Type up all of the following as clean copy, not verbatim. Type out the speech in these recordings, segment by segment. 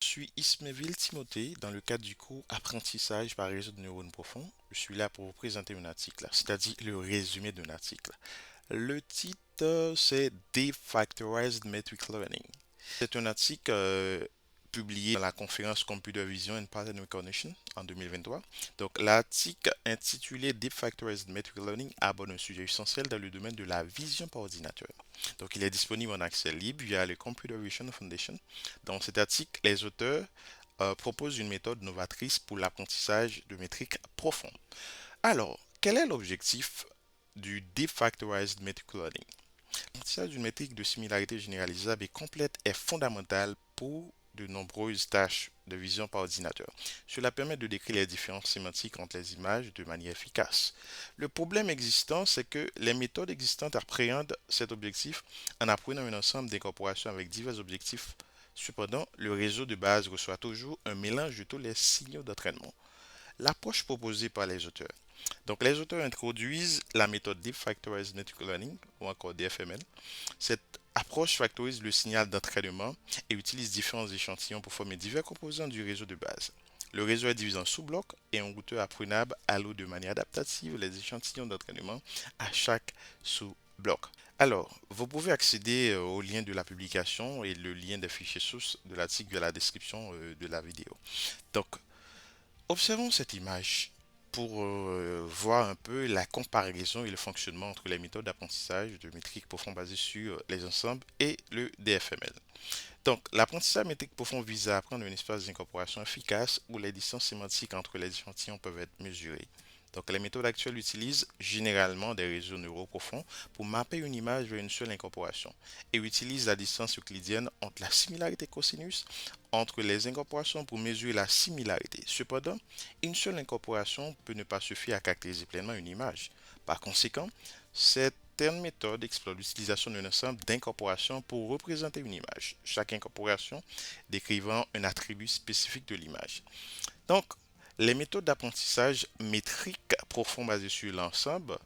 Je suis Ismaël Timothée dans le cadre du cours Apprentissage par réseau de neurones profonds. Je suis là pour vous présenter un article, c'est-à-dire le résumé d'un article. Le titre, c'est Defactorized Metric Learning. C'est un article publié dans la conférence Computer Vision and Pattern Recognition en 2023. Donc, l'article intitulé Deep Factorized Metric Learning aborde un sujet essentiel dans le domaine de la vision par ordinateur. Donc, il est disponible en accès libre via le Computer Vision Foundation. Dans cet article, les auteurs proposent une méthode novatrice pour l'apprentissage de métriques profondes. Alors, quel est l'objectif du Deep Factorized Metric Learning? L'apprentissage d'une métrique de similarité généralisable et complète est fondamental pour de nombreuses tâches de vision par ordinateur. Cela permet de décrire les différences sémantiques entre les images de manière efficace. Le problème existant, c'est que les méthodes existantes appréhendent cet objectif en apprenant un ensemble d'incorporations avec divers objectifs. Cependant, le réseau de base reçoit toujours un mélange de tous les signaux d'entraînement. L'approche proposée par les auteurs. Donc, les auteurs introduisent la méthode Deep Factorized Network Learning, ou encore DFML. Cette approche factorise le signal d'entraînement et utilise différents échantillons pour former divers composants du réseau de base. Le réseau est divisé en sous-blocs et un routeur apprenable alloue de manière adaptative les échantillons d'entraînement à chaque sous-bloc. Alors, vous pouvez accéder au lien de la publication et le lien des fichiers sources de l'article via la description de la vidéo. Donc, observons cette image pour voir un peu la comparaison et le fonctionnement entre les méthodes d'apprentissage de métrique profond basées sur les ensembles et le DFML. Donc, l'apprentissage métrique profond vise à apprendre un espace d'incorporation efficace où les distances sémantiques entre les échantillons peuvent être mesurées. Donc, les méthodes actuelles utilisent généralement des réseaux neuraux profonds pour mapper une image vers une seule incorporation et utilisent la distance euclidienne entre la similarité cosinus entre les incorporations pour mesurer la similarité. Cependant, une seule incorporation peut ne pas suffire à caractériser pleinement une image. Par conséquent, certaines méthodes explorent l'utilisation d'un ensemble d'incorporations pour représenter une image, chaque incorporation décrivant un attribut spécifique de l'image. Donc, les méthodes d'apprentissage métrique profond basées sur l'ensemble,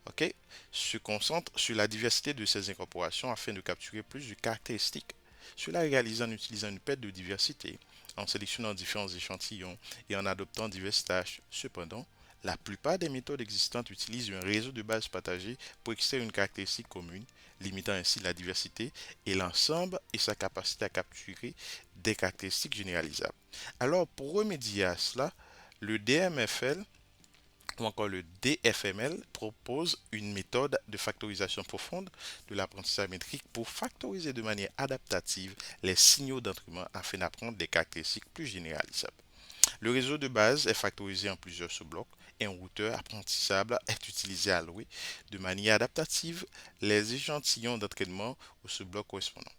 ok, se concentrent sur la diversité de ces incorporations afin de capturer plus de caractéristiques. Cela est réalisé en utilisant une perte de diversité, en sélectionnant différents échantillons et en adoptant diverses tâches. Cependant, la plupart des méthodes existantes utilisent un réseau de bases partagées pour extraire une caractéristique commune, limitant ainsi la diversité et l'ensemble et sa capacité à capturer des caractéristiques généralisables. Alors, pour remédier à cela, le DMFL ou encore le DFML propose une méthode de factorisation profonde de l'apprentissage métrique pour factoriser de manière adaptative les signaux d'entraînement afin d'apprendre des caractéristiques plus généralisables. Le réseau de base est factorisé en plusieurs sous-blocs et un routeur apprentissable est utilisé à louer de manière adaptative les échantillons d'entraînement au sous-bloc correspondant.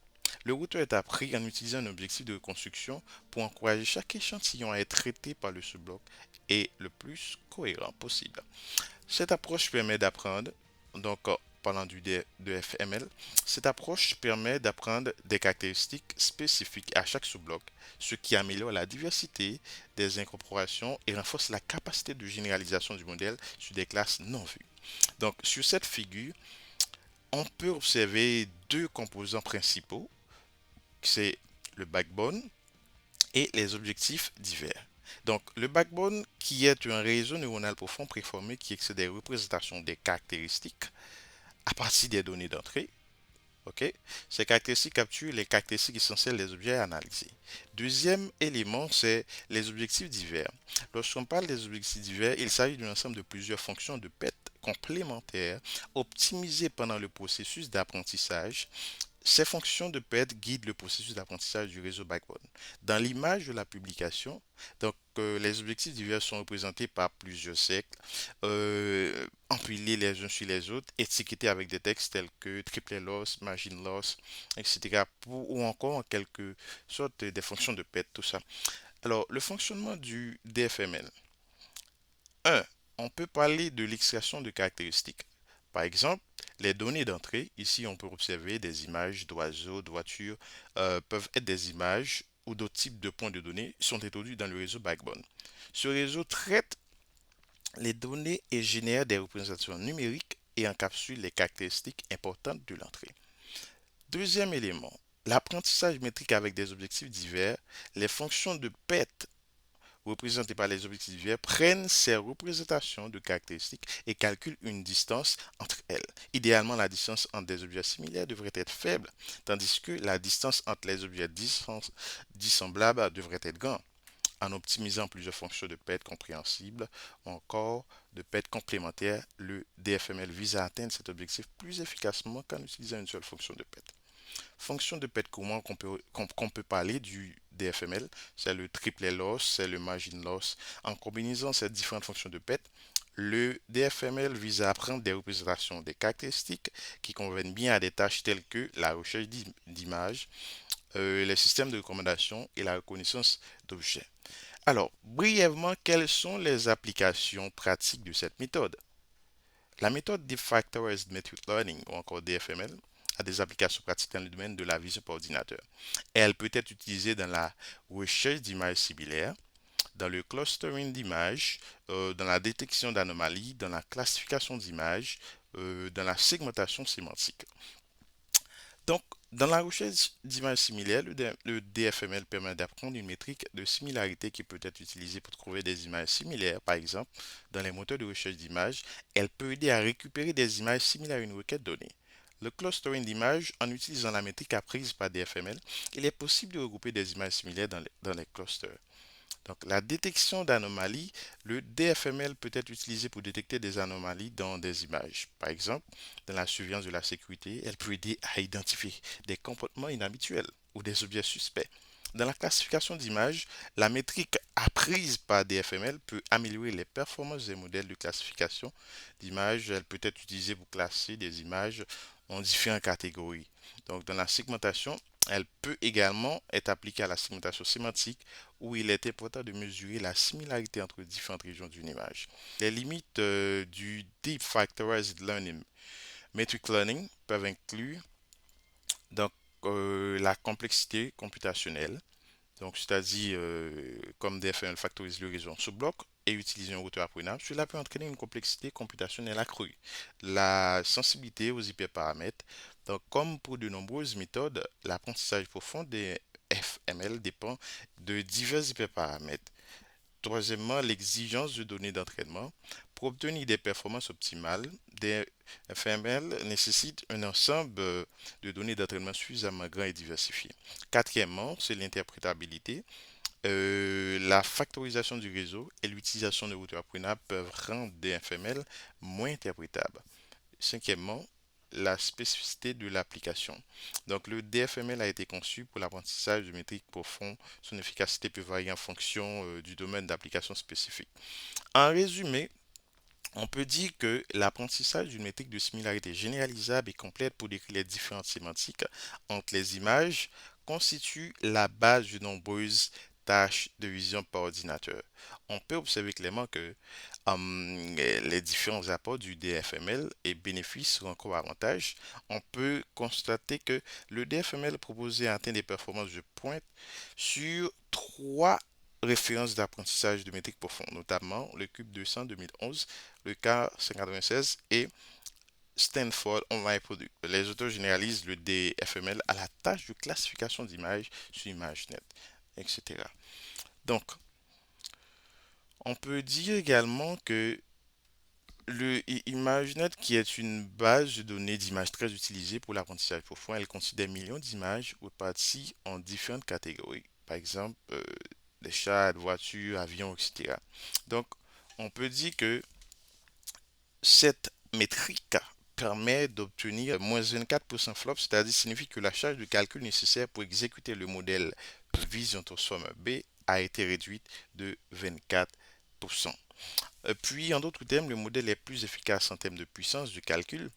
Le routeur est appris en utilisant un objectif de reconstruction pour encourager chaque échantillon à être traité par le sous-bloc et le plus cohérent possible. Cette approche permet d'apprendre, donc parlant de FML, cette approche permet d'apprendre des caractéristiques spécifiques à chaque sous-bloc, ce qui améliore la diversité des incorporations et renforce la capacité de généralisation du modèle sur des classes non vues. Donc, sur cette figure, on peut observer deux composants principaux, c'est le backbone et les objectifs divers. Donc, le backbone, qui est un réseau neuronal profond préformé qui excède des représentations des caractéristiques à partir des données d'entrée. Ok. Ces caractéristiques capturent les caractéristiques essentielles des objets analysés. Deuxième élément, c'est les objectifs divers. Lorsqu'on parle des objectifs divers, il s'agit d'un ensemble de plusieurs fonctions de PET complémentaires optimisées pendant le processus d'apprentissage. Ces fonctions de PET guident le processus d'apprentissage du réseau backbone. Dans l'image de la publication, donc, les objectifs divers sont représentés par plusieurs cercles, empilés les uns sur les autres, étiquetés avec des textes tels que triplet loss, margin loss, etc. Ou encore en quelque sorte des fonctions de PET, tout ça. Alors, le fonctionnement du DFML. 1. On peut parler de l'extraction de caractéristiques. Par exemple, les données d'entrée, ici on peut observer des images d'oiseaux, de voitures, peuvent être des images ou d'autres types de points de données sont introduits dans le réseau Backbone. Ce réseau traite les données et génère des représentations numériques et encapsule les caractéristiques importantes de l'entrée. Deuxième élément, l'apprentissage métrique avec des objectifs divers, les fonctions de PET représentées par les objectifs divers prennent ces représentations de caractéristiques et calculent une distance entre elles. Idéalement, la distance entre des objets similaires devrait être faible, tandis que la distance entre les objets dissemblables devrait être grande, en optimisant plusieurs fonctions de PET compréhensibles ou encore de PET complémentaires. Le DFML vise à atteindre cet objectif plus efficacement qu'en utilisant une seule fonction de PET. Fonction de PET courant qu'on peut parler du DFML, c'est le triplet loss, c'est le margin loss. En combinaison ces différentes fonctions de PET, le DFML vise à apprendre des représentations des caractéristiques qui conviennent bien à des tâches telles que la recherche d'images, les systèmes de recommandation et la reconnaissance d'objets. Alors, brièvement, quelles sont les applications pratiques de cette méthode? La méthode Deep Factorized Metric Learning, ou encore DFML, a des applications pratiques dans le domaine de la vision par ordinateur. Elle peut être utilisée dans la recherche d'images similaires, dans le clustering d'images, dans la détection d'anomalies, dans la classification d'images, dans la segmentation sémantique. Donc, dans la recherche d'images similaires, le DFML permet d'apprendre une métrique de similarité qui peut être utilisée pour trouver des images similaires. Par exemple, dans les moteurs de recherche d'images, elle peut aider à récupérer des images similaires à une requête donnée. Le clustering d'images, en utilisant la métrique apprise par DFML, il est possible de regrouper des images similaires dans les clusters. Donc, la détection d'anomalies, le DFML peut être utilisé pour détecter des anomalies dans des images. Par exemple, dans la surveillance de la sécurité, elle peut aider à identifier des comportements inhabituels ou des objets suspects. Dans la classification d'images, la métrique apprise par DFML peut améliorer les performances des modèles de classification d'images. Elle peut être utilisée pour classer des images en différentes catégories. Donc, dans la segmentation, elle peut également être appliquée à la segmentation sémantique où il est important de mesurer la similarité entre différentes régions d'une image. Les limites du Deep Factorized Learning Metric Learning peuvent inclure donc, la complexité computationnelle, donc c'est-à-dire comme DFML factorise le réseau en sous-bloc et utilise un routeur apprenable, cela peut entraîner une complexité computationnelle accrue. La sensibilité aux hyperparamètres, donc comme pour de nombreuses méthodes, l'apprentissage profond des FML dépend de divers hyperparamètres. Troisièmement, l'exigence de données d'entraînement. Pour obtenir des performances optimales, des FML nécessitent un ensemble de données d'entraînement suffisamment grand et diversifié. Quatrièmement, c'est l'interprétabilité. La factorisation du réseau et l'utilisation de routeurs apprenables peuvent rendre des FML moins interprétables. Cinquièmement, la spécificité de l'application. Donc, le DFML a été conçu pour l'apprentissage de métriques profondes. Son efficacité peut varier en fonction du domaine d'application spécifique. En résumé, on peut dire que l'apprentissage d'une métrique de similarité généralisable et complète pour décrire les différences sémantiques entre les images constitue la base de nombreuses tâches de vision par ordinateur. On peut observer clairement que les différents apports du DFML et bénéfices sont encore avantages. On peut constater que le DFML proposé atteint des performances de pointe sur trois références d'apprentissage de métriques profondes, notamment le Cube 200 2011, le K96 et Stanford Online Product. Les auteurs généralisent le DFML à la tâche de classification d'images sur ImageNet, etc. Donc, on peut dire également que le ImageNet, qui est une base de données d'images très utilisée pour l'apprentissage profond, elle considère des millions d'images réparties en différentes catégories. Par exemple, des chats, voitures, avions, etc. Donc, on peut dire que cette métrique permet d'obtenir moins 24% flop, c'est-à-dire signifie que la charge de calcul nécessaire pour exécuter le modèle Vision Transformer B a été réduite de 24%. Puis, en d'autres termes, le modèle est plus efficace en termes de puissance de calcul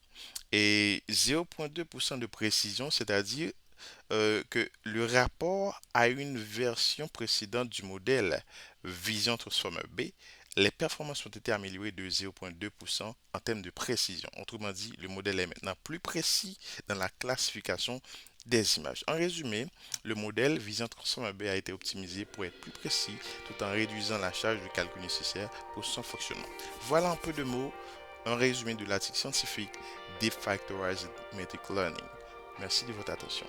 et 0,2% de précision, c'est-à-dire que le rapport à une version précédente du modèle Vision Transformer B, les performances ont été améliorées de 0,2% en termes de précision. Autrement dit, le modèle est maintenant plus précis dans la classification des images. En résumé, le modèle Vision Transformer B a été optimisé pour être plus précis tout en réduisant la charge de calcul nécessaire pour son fonctionnement. Voilà un peu de mots, un résumé de l'article scientifique Deep Factorized Metric Learning. Merci de votre attention.